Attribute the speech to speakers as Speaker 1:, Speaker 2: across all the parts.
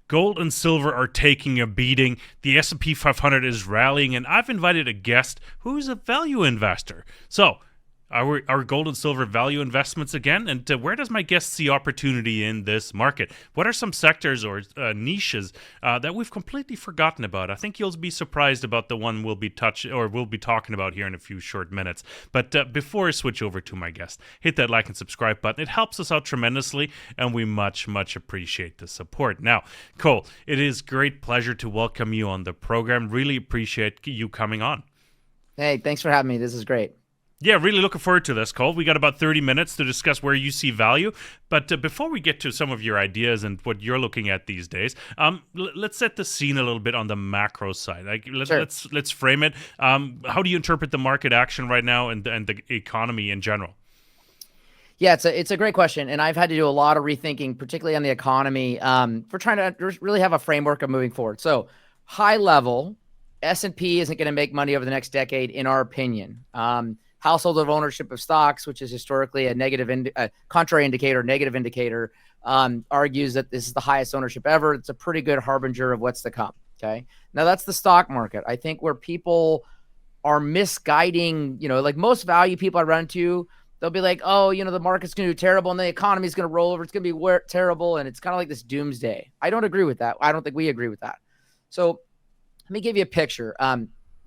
Speaker 1: Gold and silver are taking a beating. The S&P 500 is rallying, and I've invited a guest who's a value investor. So, are gold and silver value investments again? And where does my guest see opportunity in this market? What are some sectors or niches that we've completely forgotten about? I think you'll be surprised about the one we'll be talking about here in a few short minutes. But before I switch over to my guest, hit that like and subscribe button. It helps us out tremendously, and we much appreciate the support. Now, Cole, it is great pleasure to welcome you on the program. Really appreciate you coming on.
Speaker 2: Hey, thanks for having me. This is great.
Speaker 1: Yeah, really looking forward to this, Cole. We got about 30 minutes to discuss where you see value. But before we get to some of your ideas and what you're looking at these days, let's set the scene a little bit on the macro side. Let's frame it. How do you interpret the market action right now and the economy in general?
Speaker 2: Yeah, it's a great question, and I've had to do a lot of rethinking, particularly on the economy, for trying to really have a framework of moving forward. So, high level, S&P isn't going to make money over the next decade, in our opinion. Household of ownership of stocks, which is historically a contrary indicator, negative indicator, argues that this is the highest ownership ever. It's a pretty good harbinger of what's to come. Okay. Now that's the stock market. I think where people are misguiding, like most value people I run into, they'll be like, oh, the market's going to do terrible and the economy is going to roll over. It's going to be terrible. And it's kind of like this doomsday. I don't agree with that. I don't think we agree with that. So let me give you a picture.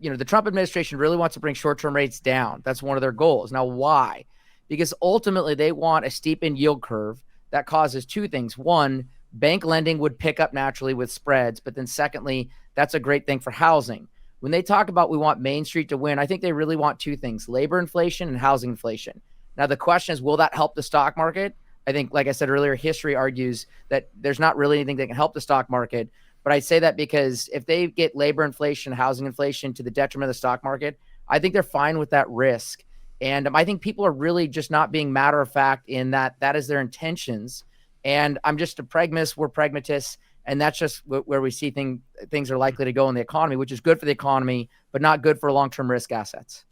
Speaker 2: The Trump administration really wants to bring short-term rates down. That's one of their goals. Now, why? Because ultimately they want a steepened yield curve that causes two things. One, bank lending would pick up naturally with spreads. But then secondly, that's a great thing for housing. When they talk about we want Main Street to win, I think they really want two things, labor inflation and housing inflation. Now, the question is, will that help the stock market? I think, like I said earlier, history argues that there's not really anything that can help the stock market. But I say that because if they get labor inflation, housing inflation to the detriment of the stock market, I think they're fine with that risk. And I think people are really just not being matter of fact in that is their intentions. And I'm just a pragmatist. We're pragmatists. And that's just where we see things are likely to go in the economy, which is good for the economy, but not good for long-term risk assets.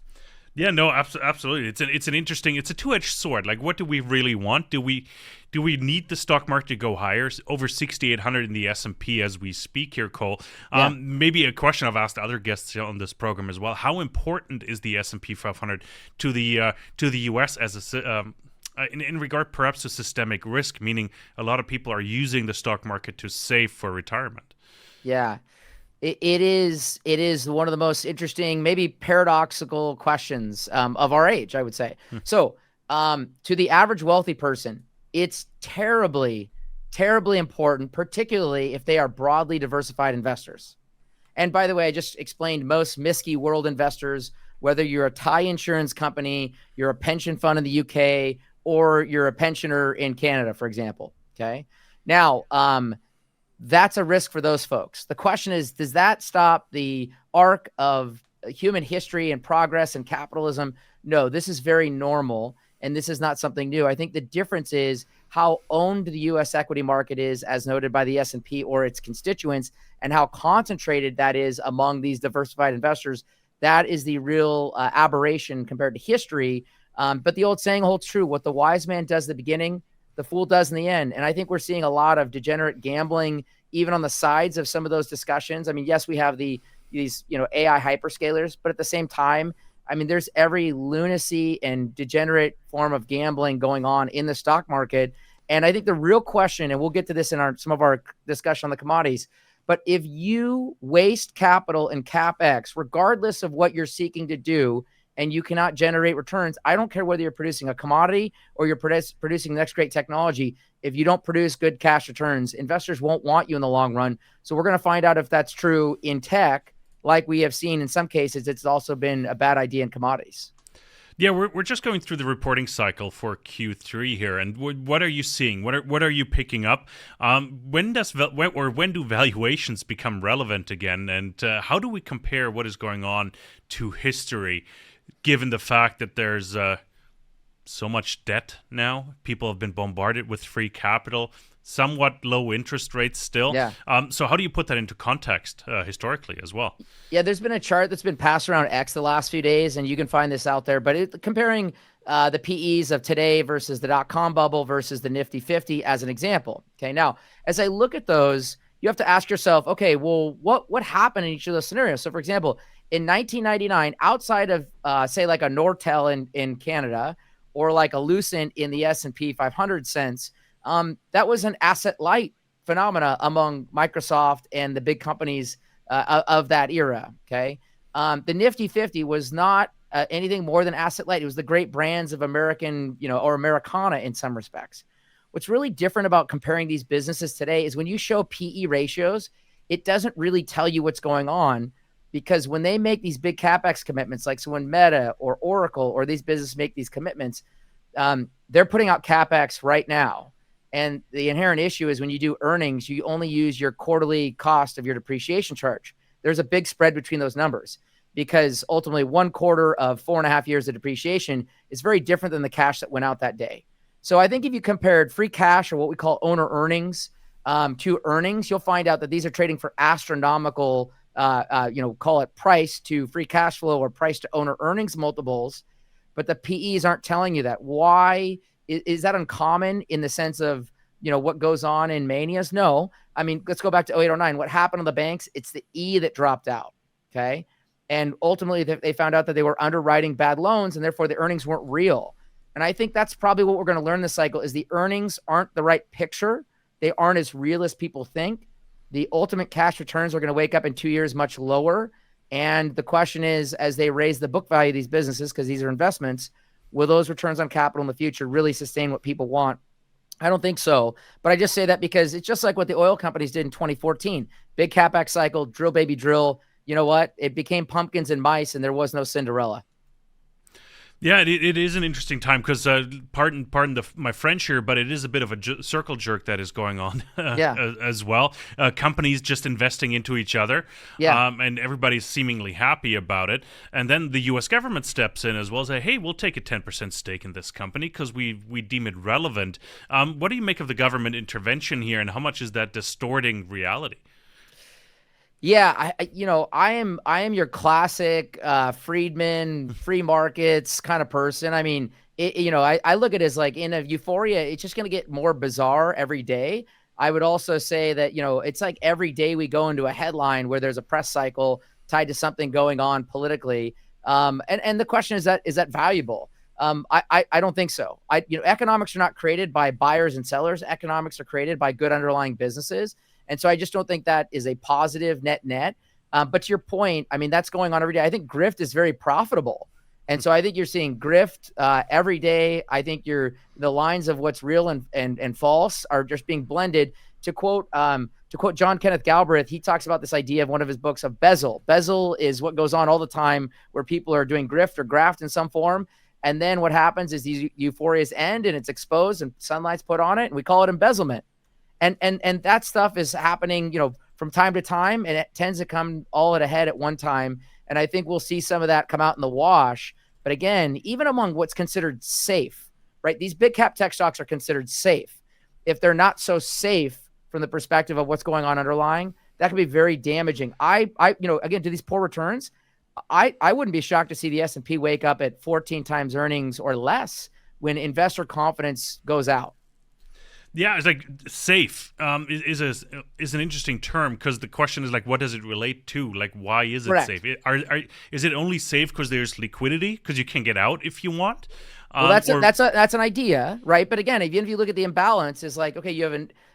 Speaker 1: Yeah, no, absolutely. It's a two-edged sword. Like, what do we really want? Do we need the stock market to go higher, over 6,800 in the S&P as we speak here, Cole?
Speaker 2: Yeah.
Speaker 1: Maybe a question I've asked other guests on this program as well. How important is the S&P 500 to the U.S. as in regard perhaps to systemic risk? Meaning, a lot of people are using the stock market to save for retirement.
Speaker 2: Yeah. It is one of the most interesting, maybe paradoxical questions of our age, I would say. So to the average wealthy person, it's terribly, terribly important, particularly if they are broadly diversified investors. And by the way, I just explained most MSCI World investors, whether you're a Thai insurance company, you're a pension fund in the UK, or you're a pensioner in Canada, for example. Okay. Now, that's a risk for those folks. The question is, does that stop the arc of human history and progress and capitalism? No, this is very normal, and this is not something new. I think the difference is how owned the U.S. equity market is, as noted by the S&P or its constituents, and how concentrated that is among these diversified investors. That is the real aberration compared to history. But the old saying holds true. What the wise man does at the beginning, the fool does in the end. And I think we're seeing a lot of degenerate gambling, even on the sides of some of those discussions. I mean, yes, we have these AI hyperscalers, but at the same time, I mean, there's every lunacy and degenerate form of gambling going on in the stock market. And I think the real question, and we'll get to this in some of our discussion on the commodities, but if you waste capital in CapEx, regardless of what you're seeking to do, and you cannot generate returns, I don't care whether you're producing a commodity or you're producing the next great technology. If you don't produce good cash returns, investors won't want you in the long run. So we're going to find out if that's true in tech, like we have seen in some cases. It's also been a bad idea in commodities.
Speaker 1: Yeah, we're just going through the reporting cycle for Q3 here, and what are you seeing? What are you picking up? When do valuations become relevant again? And how do we compare what is going on to history, given the fact that there's so much debt now? People have been bombarded with free capital, somewhat low interest rates still.
Speaker 2: Yeah.
Speaker 1: So how do you put that into context historically as well?
Speaker 2: Yeah, there's been a chart that's been passed around X the last few days, and you can find this out there. But comparing the PEs of today versus the dot-com bubble versus the Nifty 50 as an example. Okay, now, as I look at those, you have to ask yourself, okay, well, what happened in each of those scenarios? So, for example, in 1999, outside of say like a Nortel in Canada or like a Lucent in the S&P 500 sense, that was an asset light phenomena among Microsoft and the big companies of that era. Okay, the Nifty 50 was not anything more than asset light. It was the great brands of American, or Americana in some respects. What's really different about comparing these businesses today is when you show PE ratios, it doesn't really tell you what's going on, because when they make these big CapEx commitments, like so when Meta or Oracle or these businesses make these commitments, they're putting out CapEx right now. And the inherent issue is when you do earnings, you only use your quarterly cost of your depreciation charge. There's a big spread between those numbers, because ultimately 1/4 of 4.5 years of depreciation is very different than the cash that went out that day. So I think if you compared free cash, or what we call owner earnings, to earnings, you'll find out that these are trading for astronomical, call it price to free cash flow or price to owner earnings multiples. But the PEs aren't telling you that. Why is that uncommon in the sense of, what goes on in manias? No. I mean, let's go back to 0809. What happened on the banks? It's the E that dropped out. Okay. And ultimately they found out that they were underwriting bad loans, and therefore the earnings weren't real. And I think that's probably what we're going to learn this cycle is the earnings aren't the right picture. They aren't as real as people think. The ultimate cash returns are going to wake up in 2 years much lower. And the question is, as they raise the book value of these businesses, because these are investments, will those returns on capital in the future really sustain what people want? I don't think so. But I just say that because it's just like what the oil companies did in 2014. Big CapEx cycle, drill, baby, drill. You know what? It became pumpkins and mice, and there was no Cinderella.
Speaker 1: Yeah, it is an interesting time because pardon my French here, but it is a bit of a circle jerk that is going on
Speaker 2: Yeah.
Speaker 1: as well. Companies just investing into each other,
Speaker 2: Yeah.
Speaker 1: and everybody's seemingly happy about it. And then the U.S. government steps in as well, say, "Hey, we'll take a 10% stake in this company because we deem it relevant." What do you make of the government intervention here, and how much is that distorting reality?
Speaker 2: Yeah, I am your classic Friedman, free markets kind of person. I mean, I look at it as like in a euphoria, it's just going to get more bizarre every day. I would also say that, it's like every day we go into a headline where there's a press cycle tied to something going on politically. And the question is that valuable? I don't think so. Economics are not created by buyers and sellers. Economics are created by good underlying businesses. And so I just don't think that is a positive net. But to your point, I mean, that's going on every day. I think grift is very profitable. And so I think you're seeing grift every day. I think the lines of what's real and false are just being blended. To quote John Kenneth Galbraith, he talks about this idea of one of his books of bezel. Bezel is what goes on all the time where people are doing grift or graft in some form. And then what happens is these euphorias end and it's exposed and sunlight's put on it. And we call it embezzlement. And that stuff is happening, from time to time, and it tends to come all at a head at one time. And I think we'll see some of that come out in the wash. But again, even among what's considered safe, right? These big cap tech stocks are considered safe. If they're not so safe from the perspective of what's going on underlying, that can be very damaging. Again, to these poor returns, I wouldn't be shocked to see the S&P wake up at 14 times earnings or less when investor confidence goes out.
Speaker 1: Yeah, it's like safe is an interesting term because the question is like, what does it relate to? Like, why is it
Speaker 2: Correct.
Speaker 1: safe? Is it only safe because there's liquidity because you can get out if you want?
Speaker 2: Well, that's an idea, right? But again, even if you look at the imbalance, is like, okay,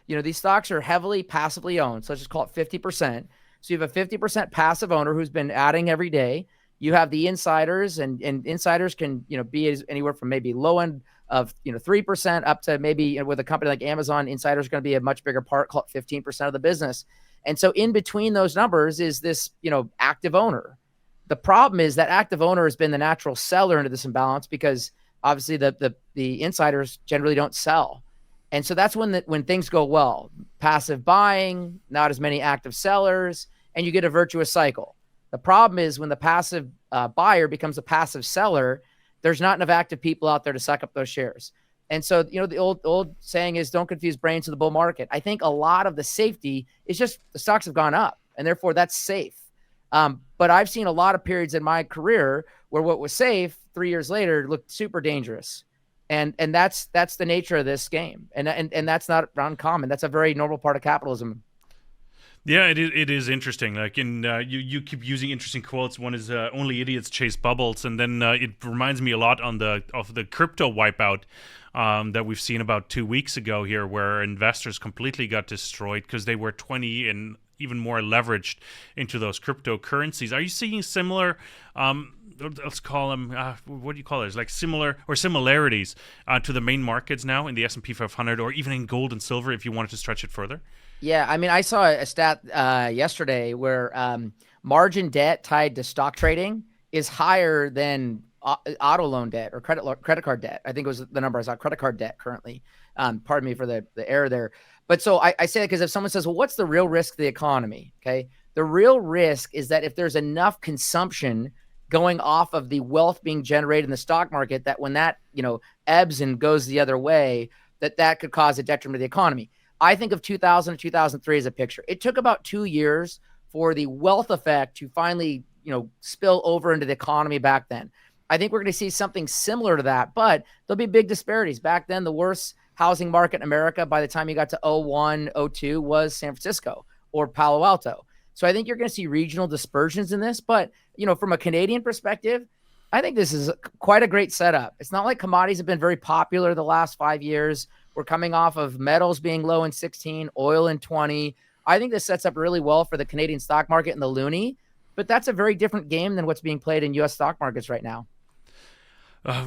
Speaker 2: these stocks are heavily passively owned, so let's just call it 50%. So you have a 50% passive owner who's been adding every day. You have the insiders, and insiders can be anywhere from maybe low end of 3% up to maybe, with a company like Amazon, insiders are going to be a much bigger part, call it 15% of the business. And so in between those numbers is this active owner. The problem is that active owner has been the natural seller into this imbalance because obviously the insiders generally don't sell. And so that's when things go well. Passive buying, not as many active sellers, and you get a virtuous cycle. The problem is when the passive buyer becomes a passive seller, there's not enough active people out there to suck up those shares. And so, the old saying is don't confuse brains with the bull market. I think a lot of the safety is just the stocks have gone up and therefore that's safe. But I've seen a lot of periods in my career where what was safe 3 years later looked super dangerous. And that's the nature of this game. And that's not uncommon. That's a very normal part of capitalism.
Speaker 1: Yeah, it is interesting. Like you keep using interesting quotes. One is only idiots chase bubbles, and then it reminds me a lot of the crypto wipeout that we've seen about 2 weeks ago here, where investors completely got destroyed because they were 20 and even more leveraged into those cryptocurrencies. Are you seeing similar? Let's call them. What do you call it? Like similar or similarities to the main markets now in the S&P 500, or even in gold and silver, if you wanted to stretch it further.
Speaker 2: Yeah, I mean, I saw a stat yesterday where margin debt tied to stock trading is higher than auto loan debt or credit card debt. I think it was the number I saw. Credit card debt currently. Pardon me for the error there. But so I say that because if someone says, "Well, what's the real risk to the economy?" Okay, the real risk is that if there's enough consumption going off of the wealth being generated in the stock market, that when that ebbs and goes the other way, that could cause a detriment to the economy. I think of 2000 to 2003 as a picture. It took about 2 years for the wealth effect to finally, spill over into the economy back then. I think we're going to see something similar to that, but there'll be big disparities. Back then, the worst housing market in America by the time you got to 01, 02 was San Francisco or Palo Alto. So I think you're going to see regional dispersions in this, but, from a Canadian perspective, I think this is quite a great setup. It's not like commodities have been very popular the last 5 years. We're coming off of metals being low in 16, oil in 20. I think this sets up really well for the Canadian stock market and the loonie, but that's a very different game than what's being played in U.S. stock markets right now.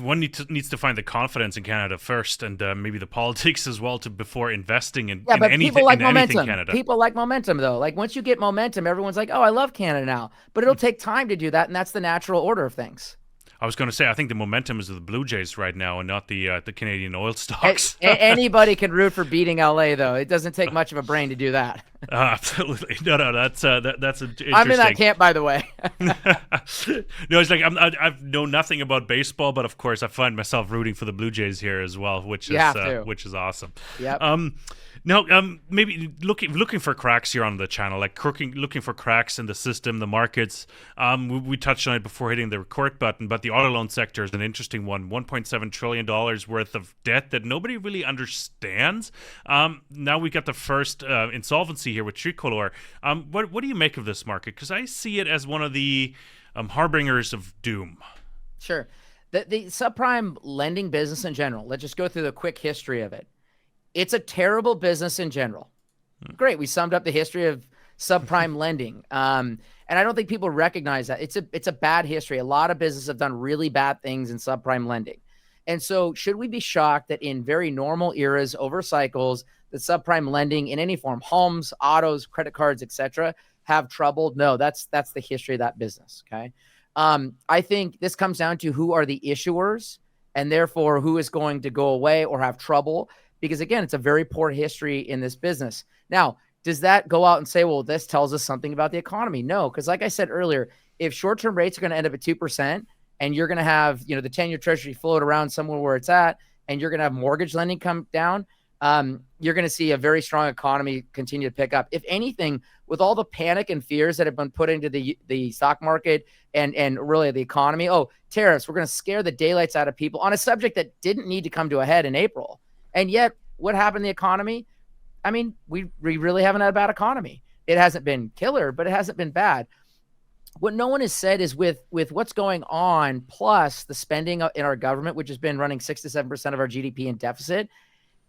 Speaker 1: One needs to find the confidence in Canada first, and maybe the politics as well before investing in anything.
Speaker 2: People like
Speaker 1: momentum.
Speaker 2: Anything Canada. People like momentum, though. Like once you get momentum, everyone's like, "Oh, I love Canada now." But it'll take time to do that, and that's the natural order of things.
Speaker 1: I was going to say, I think the momentum is of the Blue Jays right now, and not the Canadian oil stocks.
Speaker 2: Anybody can root for beating LA, though. It doesn't take much of a brain to do that.
Speaker 1: Absolutely, no, that's interesting.
Speaker 2: I'm in that camp, by the way.
Speaker 1: No, it's like I know nothing about baseball, but of course I find myself rooting for the Blue Jays here as well, which is awesome.
Speaker 2: Yep.
Speaker 1: Now, maybe looking for cracks here on the channel, like looking for cracks in the system, the markets. We touched on it before hitting the record button, but the auto loan sector is an interesting one. $1.7 trillion worth of debt that nobody really understands. Now we got the first insolvency here with Tricolor. What do you make of this market? Because I see it as one of the harbingers of doom.
Speaker 2: Sure. The subprime lending business in general, let's just go through the quick history of it. It's a terrible business in general. Great. We summed up the history of subprime lending. And I don't think people recognize that. It's a bad history. A lot of businesses have done really bad things in subprime lending. And so should we be shocked that in very normal eras over cycles, that subprime lending in any form, homes, autos, credit cards, etc., have trouble? No, that's the history of that business. Okay. I think this comes down to who are the issuers and therefore who is going to go away or have trouble. Because again, it's a very poor history in this business. Now, does that go out and say, well, this tells us something about the economy? No, because like I said earlier, if short-term rates are going to end up at 2% and you're going to have, the 10-year treasury float around somewhere where it's at, and you're going to have mortgage lending come down, you're going to see a very strong economy continue to pick up. If anything, with all the panic and fears that have been put into the stock market and really the economy, tariffs, we're going to scare the daylights out of people on a subject that didn't need to come to a head in April. And yet, what happened in the economy? I mean, we really haven't had a bad economy. It hasn't been killer, but it hasn't been bad. What no one has said is with what's going on, plus the spending in our government, which has been running 6 to 7% of our GDP in deficit,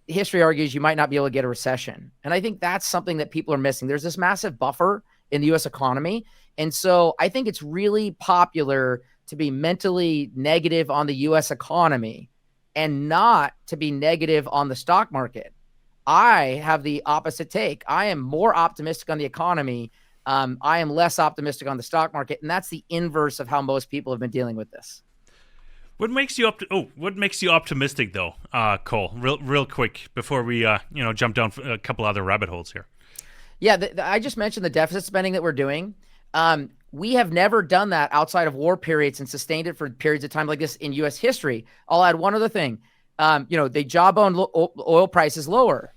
Speaker 2: history argues you might not be able to get a recession. And I think that's something that people are missing. There's this massive buffer in the U.S. economy. And so I think it's really popular to be mentally negative on the U.S. economy and not to be negative on the stock market. I have the opposite take. I am more optimistic on the economy. I am less optimistic on the stock market, and that's the inverse of how most people have been dealing with this.
Speaker 1: What makes you optimistic, though, Cole? Real quick before we jump down a couple other rabbit holes here.
Speaker 2: Yeah, I just mentioned the deficit spending that we're doing. We have never done that outside of war periods and sustained it for periods of time like this in U.S. history. I'll add one other thing. They jawbone oil prices lower.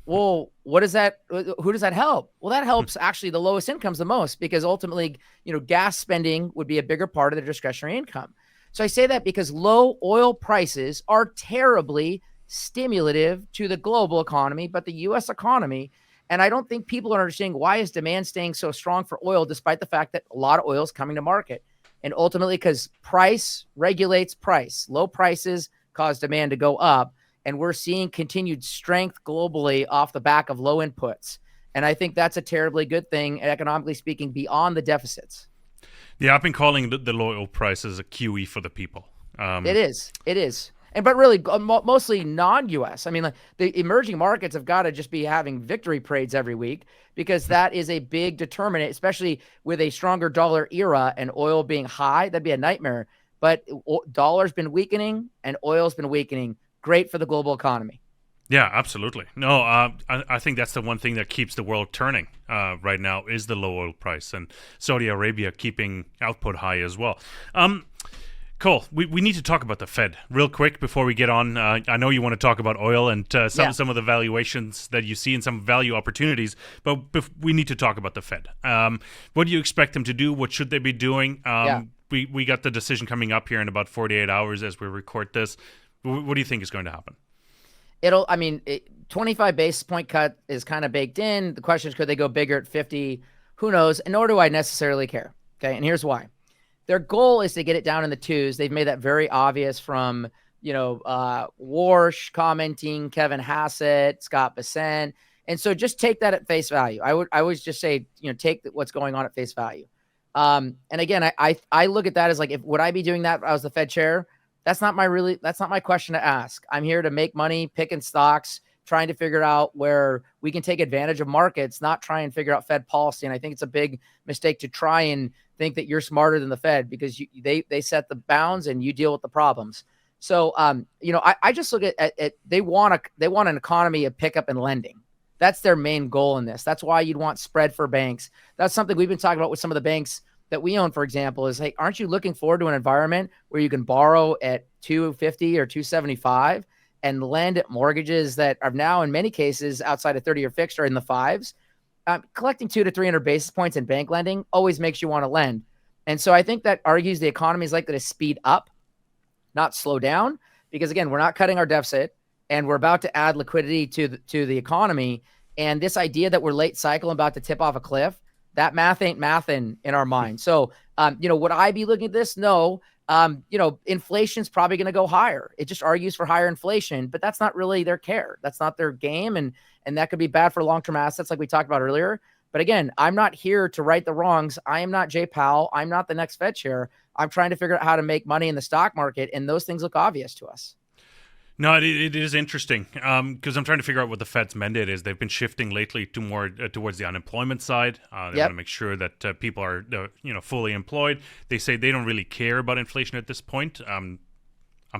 Speaker 2: Well, what does that? Who does that help? Well, that helps actually the lowest incomes the most, because ultimately, gas spending would be a bigger part of their discretionary income. So I say that because low oil prices are terribly stimulative to the global economy, but the U.S. economy, And I don't think people are understanding why is demand staying so strong for oil, despite the fact that a lot of oil is coming to market. And ultimately, because price regulates price, low prices cause demand to go up. And we're seeing continued strength globally off the back of low inputs. And I think that's a terribly good thing, economically speaking, beyond the deficits.
Speaker 1: Yeah, I've been calling the low oil price as a QE for the people.
Speaker 2: It is. And but really, mostly non-U.S. I mean, like the emerging markets have got to just be having victory parades every week, because that is a big determinant, especially with a stronger dollar era and oil being high. That'd be a nightmare. But dollar's been weakening and oil's been weakening. Great for the global economy.
Speaker 1: Yeah, absolutely. No, I think that's the one thing that keeps the world turning right now is the low oil price, and Saudi Arabia keeping output high as well. Cole, we need to talk about the Fed real quick before we get on. I know you want to talk about oil and some of the valuations that you see and some value opportunities, but we need to talk about the Fed. What do you expect them to do? What should they be doing? We got the decision coming up here in about 48 hours as we record this. What do you think is going to happen?
Speaker 2: 25 basis point cut is kind of baked in. The question is, could they go bigger at 50? Who knows? And nor do I necessarily care. Okay. And here's why. Their goal is to get it down in the twos. They've made that very obvious from, Warsh commenting, Kevin Hassett, Scott Bessent. And so just take that at face value. I would always just say, take what's going on at face value. And again, I look at that as like, would I be doing that if I was the Fed chair? That's not my question to ask. I'm here to make money, picking stocks, trying to figure out where we can take advantage of markets, not try and figure out Fed policy. And I think it's a big mistake to try and think that you're smarter than the Fed, because they set the bounds and you deal with the problems. So, I just look at they want an economy of pickup and lending. That's their main goal in this. That's why you'd want spread for banks. That's something we've been talking about with some of the banks that we own, for example, is, hey, aren't you looking forward to an environment where you can borrow at 250 or 275 and lend at mortgages that are now in many cases outside of 30-year fixed or in the fives? Collecting 200 to 300 basis points in bank lending always makes you want to lend. And so I think that argues the economy is likely to speed up, not slow down, because again, we're not cutting our deficit and we're about to add liquidity to the economy. And this idea that we're late cycle and about to tip off a cliff, that math ain't mathin' in our mind. So, would I be looking at this? No. Inflation's probably going to go higher. It just argues for higher inflation, but that's not really their care. That's not their game. And that could be bad for long-term assets like we talked about earlier. But again, I'm not here to right the wrongs. I am not Jay Powell. I'm not the next Fed chair. I'm trying to figure out how to make money in the stock market. And those things look obvious to us.
Speaker 1: No, it is interesting because I'm trying to figure out what the Fed's mandate is. They've been shifting lately to more towards the unemployment side. They want to make sure that people are fully employed. They say they don't really care about inflation at this point. I'm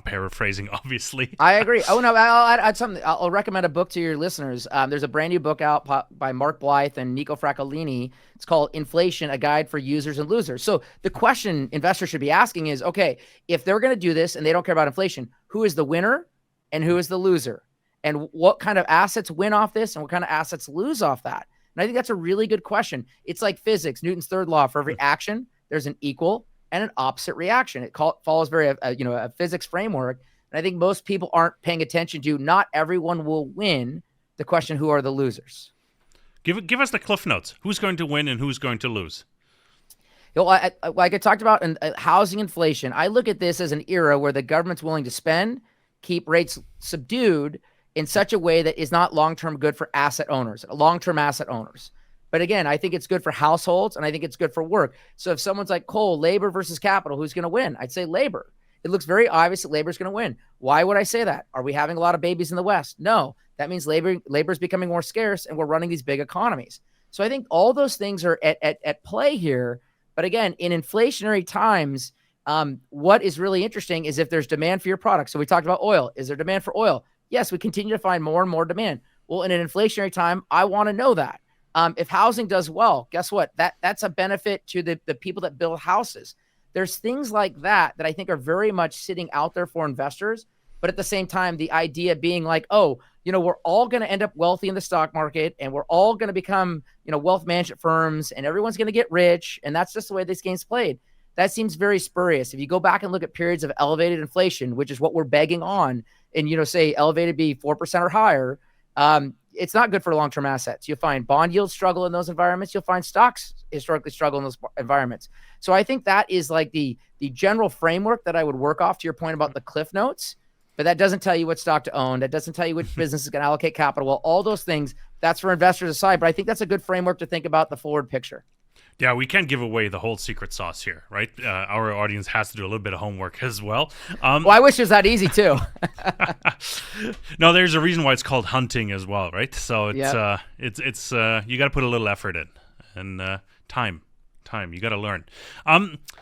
Speaker 1: paraphrasing, obviously.
Speaker 2: I agree. Oh no, I'll add something. I'll recommend a book to your listeners. There's a brand new book out by Mark Blythe and Nico Fraccolini. It's called Inflation: A Guide for Users and Losers. So the question investors should be asking is, okay, if they're going to do this and they don't care about inflation, who is the winner? And who is the loser? And what kind of assets win off this and what kind of assets lose off that? And I think that's a really good question. It's like physics, Newton's third law. For every action, there's an equal and an opposite reaction. It follows a physics framework. And I think most people aren't paying attention to not everyone will win. The question, who are the losers?
Speaker 1: Give us the cliff notes. Who's going to win and who's going to lose?
Speaker 2: Like I talked about in housing inflation, I look at this as an era where the government's willing to spend, keep rates subdued in such a way that is not long-term good for long-term asset owners. But again, I think it's good for households and I think it's good for work. So if someone's like, Cole, labor versus capital, who's going to win? I'd say labor. It looks very obvious that labor is going to win. Why would I say that? Are we having a lot of babies in the West? No, that means labor is becoming more scarce and we're running these big economies. So I think all those things are at play here. But again, in inflationary times, what is really interesting is if there's demand for your product. So we talked about oil. Is there demand for oil? Yes, we continue to find more and more demand. Well, in an inflationary time, I want to know that. If housing does well, guess what? That's a benefit to the people that build houses. There's things like that I think are very much sitting out there for investors. But at the same time, the idea being like, we're all going to end up wealthy in the stock market and we're all going to become, wealth management firms and everyone's going to get rich. And that's just the way this game's played. That seems very spurious. If you go back and look at periods of elevated inflation, which is what we're begging on, and say elevated be 4% or higher, it's not good for long-term assets. You'll find bond yields struggle in those environments. You'll find stocks historically struggle in those environments. So I think that is like the general framework that I would work off, to your point about the cliff notes. But that doesn't tell you what stock to own. That doesn't tell you which business is going to allocate capital. Well, all those things, that's for investors to decide. But I think that's a good framework to think about the forward picture.
Speaker 1: Yeah, we can't give away the whole secret sauce here, right? Our audience has to do a little bit of homework as well.
Speaker 2: Well, I wish it was that easy too.
Speaker 1: No, there's a reason why it's called hunting as well, right? So it's
Speaker 2: Yep.
Speaker 1: it's you got to put a little effort in, and time. You got to learn.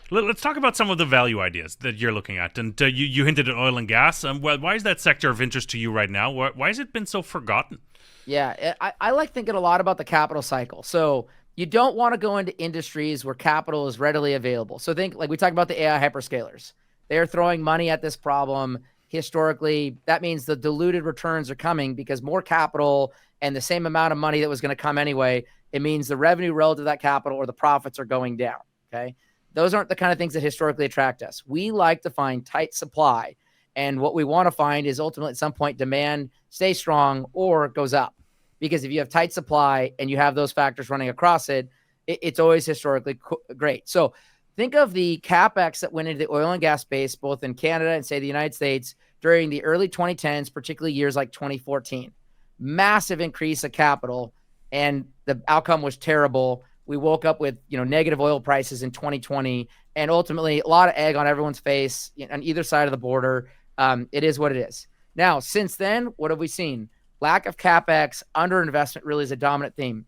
Speaker 1: Let's talk about some of the value ideas that you're looking at. And you hinted at oil and gas. Why is that sector of interest to you right now? Why has it been so forgotten?
Speaker 2: Yeah, I like thinking a lot about the capital cycle. So you don't want to go into industries where capital is readily available. So think, like we talked about the AI hyperscalers. They are throwing money at this problem. Historically, that means the diluted returns are coming because more capital and the same amount of money that was going to come anyway. It means the revenue relative to that capital or the profits are going down. Okay. Those aren't the kind of things that historically attract us. We like to find tight supply. And what we want to find is ultimately at some point demand stays strong or goes up. Because if you have tight supply and you have those factors running across it, it's always historically great. So think of the CapEx that went into the oil and gas space, both in Canada and say the United States during the early 2010s, particularly years like 2014. Massive increase of capital, and the outcome was terrible. We woke up with negative oil prices in 2020, and ultimately a lot of egg on everyone's face on either side of the border. It is what it is. Now, since then, what have we seen? Lack of CapEx, underinvestment really is a dominant theme.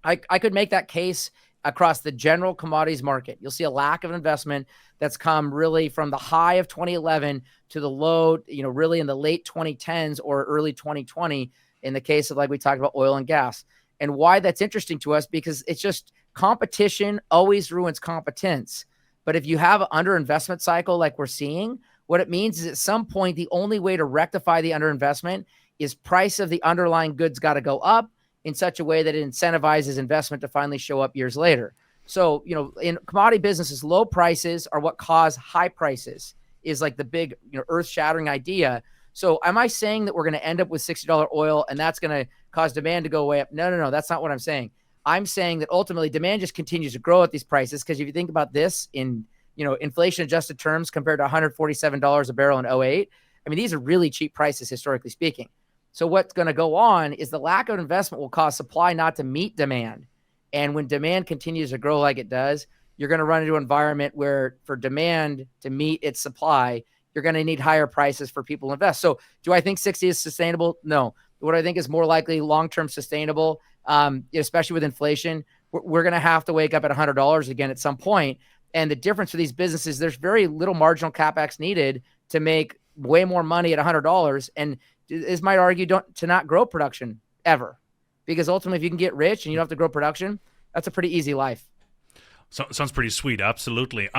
Speaker 2: I could make that case across the general commodities market. You'll see a lack of investment that's come really from the high of 2011 to the low, really in the late 2010s or early 2020 in the case of, like we talked about, oil and gas. And why that's interesting to us, because it's just competition always ruins competence. But if you have an underinvestment cycle like we're seeing, what it means is at some point, the only way to rectify the underinvestment is price of the underlying goods got to go up in such a way that it incentivizes investment to finally show up years later. So, in commodity businesses, low prices are what cause high prices, is like the big, earth-shattering idea. So am I saying that we're going to end up with $60 oil and that's going to cause demand to go way up? No. That's not what I'm saying. I'm saying that ultimately demand just continues to grow at these prices, because if you think about this in, inflation-adjusted terms compared to $147 a barrel in '08, I mean, these are really cheap prices, historically speaking. So what's going to go on is the lack of investment will cause supply not to meet demand. And when demand continues to grow like it does, you're going to run into an environment where for demand to meet its supply, you're going to need higher prices for people to invest. So do I think 60 is sustainable? No. What I think is more likely long-term sustainable, especially with inflation, we're going to have to wake up at $100 again at some point. And the difference for these businesses, there's very little marginal CapEx needed to make way more money at $100. And this might argue to not grow production ever, because ultimately if you can get rich and you don't have to grow production, that's a pretty easy life.
Speaker 1: So, sounds pretty sweet. Absolutely.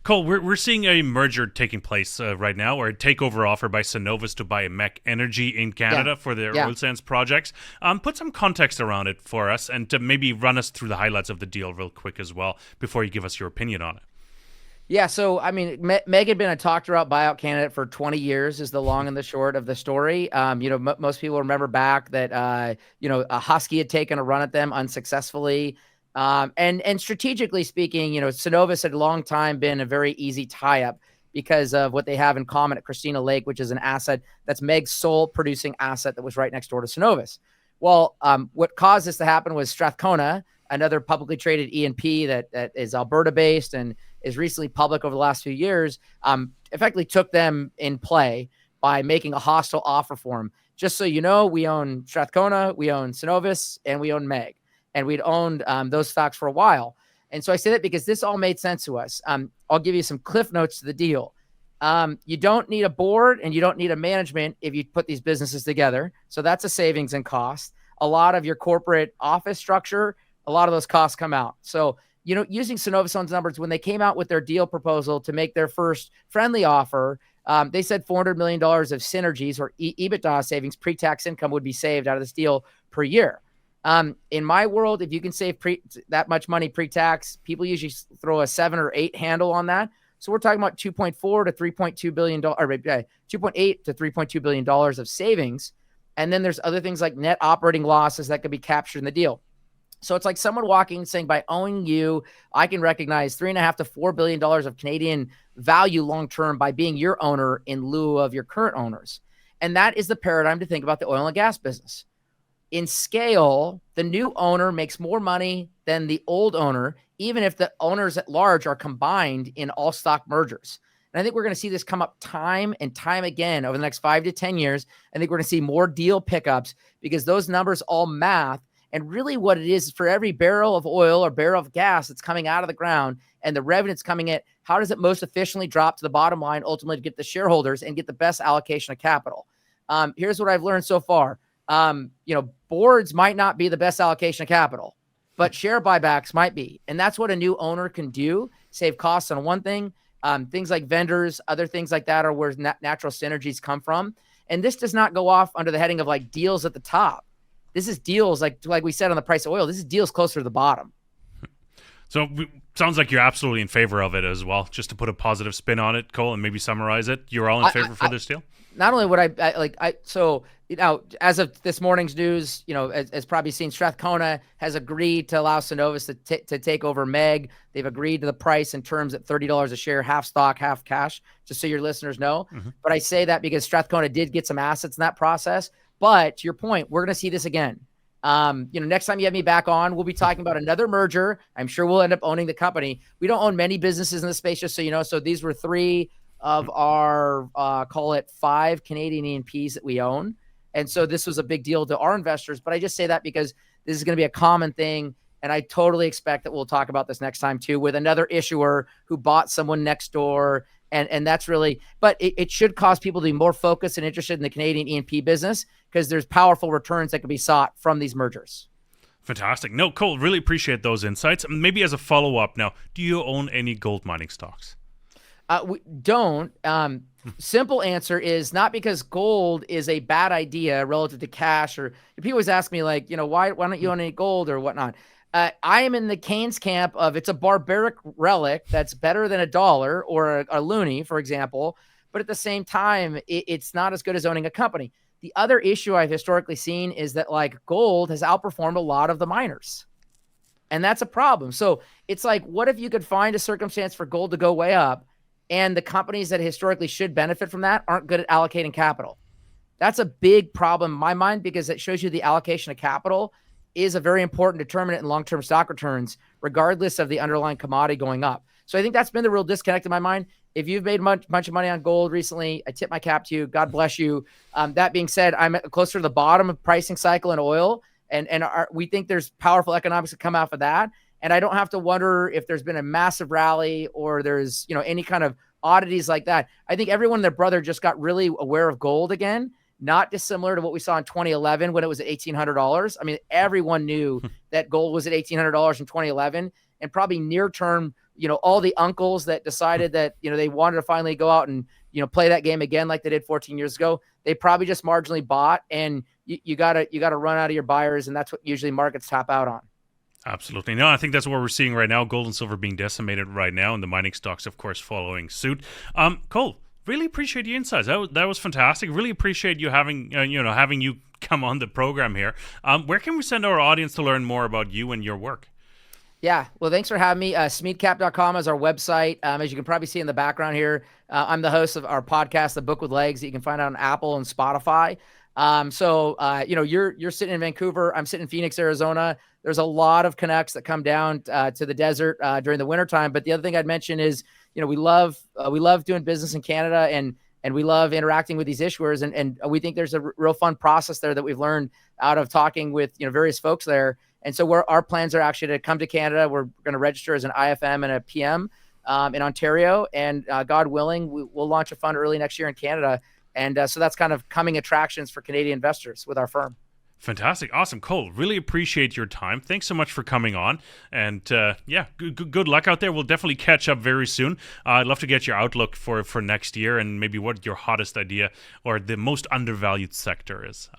Speaker 1: Cole, we're seeing a merger taking place right now, or a takeover offer by Cenovus to buy MEC Energy in Canada for their oil sands projects. Put some context around it for us, and to maybe run us through the highlights of the deal real quick as well before you give us your opinion on it.
Speaker 2: Yeah, so I mean, Meg had been a talked about buyout candidate for 20 years, is the long and the short of the story. Most people remember back that a Husky had taken a run at them unsuccessfully. And strategically speaking, Cenovus had a long time been a very easy tie-up because of what they have in common at Christina Lake, which is an asset that's Meg's sole producing asset that was right next door to Cenovus. Well, what caused this to happen was Strathcona, another publicly traded E&P that is Alberta-based and is recently public over the last few years, effectively took them in play by making a hostile offer for them. Just so you know, we own Strathcona, we own Cenovus, and we own Meg. And we'd owned those stocks for a while. And so I say that because this all made sense to us. I'll give you some cliff notes to the deal. You don't need a board and you don't need a management if you put these businesses together. So that's a savings in cost. A lot of your corporate office structure, a lot of those costs come out. So, using Cenovus's numbers, when they came out with their deal proposal to make their first friendly offer, they said $400 million of synergies or EBITDA savings, pre-tax income would be saved out of this deal per year. In my world, if you can save that much money pre-tax, people usually throw a 7 or 8 handle on that. So we're talking about $2.4 to $3.2 billion, or $2.8 to $3.2 billion of savings. And then there's other things like net operating losses that could be captured in the deal. So it's like someone walking and saying, by owning you, I can recognize $3.5 to $4 billion of Canadian value long-term by being your owner in lieu of your current owners. And that is the paradigm to think about the oil and gas business. In scale, the new owner makes more money than the old owner, even if the owners at large are combined in all stock mergers. And I think we're going to see this come up time and time again over the next 5 to 10 years. I think we're going to see more deal pickups because those numbers all math. And really what it is for every barrel of oil or barrel of gas that's coming out of the ground and the revenue that's coming in, how does it most efficiently drop to the bottom line, ultimately to get the shareholders and get the best allocation of capital? Here's what I've learned so far. Boards might not be the best allocation of capital, but share buybacks might be. And that's what a new owner can do, save costs on one thing. Things like vendors, other things like that are where natural synergies come from. And this does not go off under the heading of like deals at the top. This is deals like we said on the price of oil. This is deals closer to the bottom.
Speaker 1: So sounds like you're absolutely in favor of it as well. Just to put a positive spin on it, Cole, and maybe summarize it, you're all in favor for this deal?
Speaker 2: Not only would as of this morning's news, as probably seen, Strathcona has agreed to allow Cenovus to take over MEG. They've agreed to the price and terms at $30 a share, half stock, half cash, just so your listeners know. Mm-hmm. But I say that because Strathcona did get some assets in that process. But to your point, we're going to see this again. Next time you have me back on, we'll be talking about another merger. I'm sure we'll end up owning the company. We don't own many businesses in the space, just so you know. So these were 3 of our, call it 5 Canadian E&Ps that we own. And so this was a big deal to our investors. But I just say that because this is going to be a common thing. And I totally expect that we'll talk about this next time too, with another issuer who bought someone next door. And that's really, but it should cause people to be more focused and interested in the Canadian E&P business because there's powerful returns that can be sought from these mergers.
Speaker 1: Fantastic. No, Cole, really appreciate those insights. Maybe as a follow-up now, do you own any gold mining stocks?
Speaker 2: We don't. Simple answer is not because gold is a bad idea relative to cash, or people always ask me like, why don't you own any gold or whatnot? I am in the Keynes camp of it's a barbaric relic that's better than $1 or a loonie, for example. But at the same time, it's not as good as owning a company. The other issue I've historically seen is that like gold has outperformed a lot of the miners. And that's a problem. So it's like, what if you could find a circumstance for gold to go way up and the companies that historically should benefit from that aren't good at allocating capital? That's a big problem in my mind because it shows you the allocation of capital is a very important determinant in long-term stock returns, regardless of the underlying commodity going up. So I think that's been the real disconnect in my mind. If you've made a bunch of money on gold recently, I tip my cap to you. God bless you. That being said, I'm closer to the bottom of pricing cycle in oil, and we think there's powerful economics that come out of that. And I don't have to wonder if there's been a massive rally or there's any kind of oddities like that. I think everyone and their brother just got really aware of gold again. Not dissimilar to what we saw in 2011 when it was at $1,800. I mean, everyone knew that gold was at $1,800 in 2011, and probably near term, all the uncles that decided that, they wanted to finally go out and, play that game again like they did 14 years ago, they probably just marginally bought, and you gotta run out of your buyers, and that's what usually markets top out on.
Speaker 1: Absolutely. No, I think that's what we're seeing right now. Gold and silver being decimated right now, and the mining stocks, of course, following suit. Cole, really appreciate the insights. That was fantastic. Really appreciate you having you come on the program here. Where can we send our audience to learn more about you and your work?
Speaker 2: Yeah, well, thanks for having me. Smeadcap.com is our website. As you can probably see in the background here, I'm the host of our podcast, The Book with Legs, that you can find out on Apple and Spotify. You're sitting in Vancouver. I'm sitting in Phoenix, Arizona. There's a lot of Canucks that come down to the desert during the wintertime. But the other thing I'd mention is, we love doing business in Canada, and we love interacting with these issuers. And we think there's a real fun process there that we've learned out of talking with, various folks there. And so our plans are actually to come to Canada. We're going to register as an IFM and a PM in Ontario. And God willing, we'll launch a fund early next year in Canada. And so that's kind of coming attractions for Canadian investors with our firm.
Speaker 1: Fantastic. Awesome. Cole, really appreciate your time. Thanks so much for coming on. And good luck out there. We'll definitely catch up very soon. I'd love to get your outlook for next year and maybe what your hottest idea or the most undervalued sector is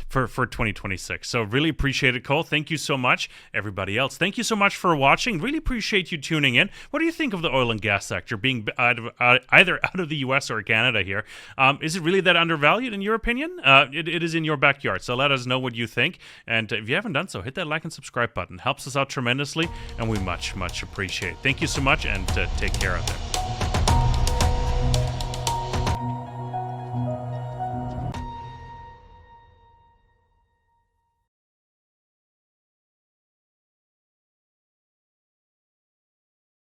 Speaker 1: for 2026. So really appreciate it, Cole. Thank you so much. Everybody else, thank you so much for watching. Really appreciate you tuning in. What do you think of the oil and gas sector being either out of the US or Canada here? Is it really that undervalued in your opinion? It is in your backyard. So let us know what you think, and if you haven't done so, hit that like and subscribe button. Helps us out tremendously, and we much appreciate it. Thank you so much, and take care out there.